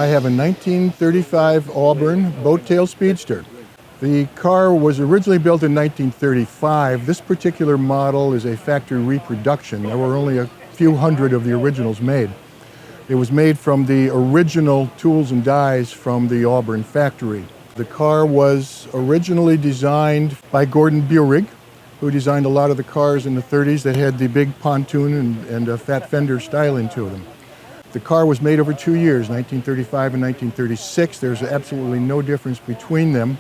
I have a 1935 Auburn Boattail Speedster. The car was originally built in 1935. This particular model is a factory reproduction. There were only a few hundred of the originals made. It was made from the original tools and dies from the Auburn factory. The car was originally designed by Gordon Burig, who designed a lot of the cars in the 30s that had the big pontoon and a fat fender styling to them. The car was made over 2 years, 1935 and 1936. There's absolutely no difference between them.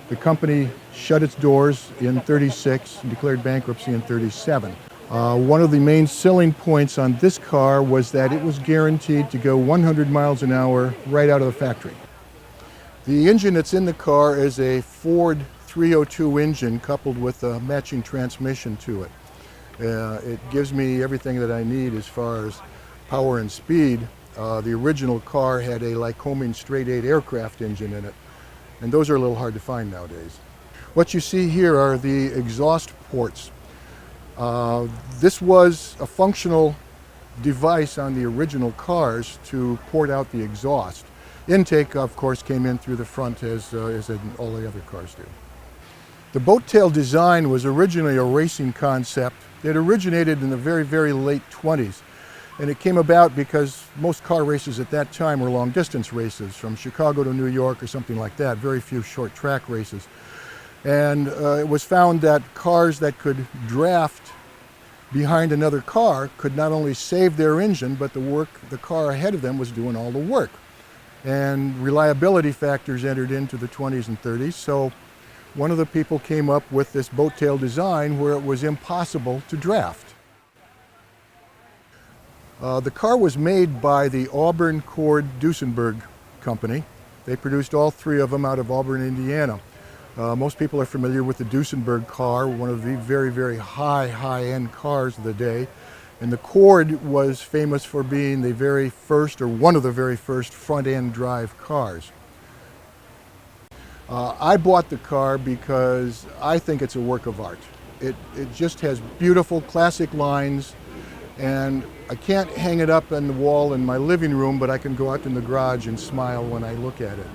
The company shut its doors in 36 and declared bankruptcy in 37. One of the main selling points on this car was that it was guaranteed to go 100 miles an hour right out of the factory. The engine that's in the car is a Ford 302 engine coupled with a matching transmission to it. It gives me everything that I need as far as power and speed. The original car had a Lycoming straight 8 aircraft engine in it, and those are a little hard to find nowadays. What you see here are the exhaust ports. This was a functional device on the original cars to port out the exhaust. Intake, of course, came in through the front as all the other cars do. The Boattail design was originally a racing concept. It originated in the very, very late 20s. And it came about because most car races at that time were long distance races from Chicago to New York or something like that, very few short track races. And it was found that cars that could draft behind another car could not only save their engine, but the car ahead of them was doing all the work. And reliability factors entered into the 20s and 30s. So one of the people came up with this Boattail design where it was impossible to draft. The car was made by the Auburn Cord Duesenberg company. They produced all three of them out of Auburn, Indiana. Most people are familiar with the Duesenberg car, one of the very, very high-end cars of the day. And the Cord was famous for being the very first, or one of the very first, front-end drive cars. I bought the car because I think it's a work of art. It just has beautiful classic lines, and I can't hang it up on the wall in my living room, but I can go out in the garage and smile when I look at it.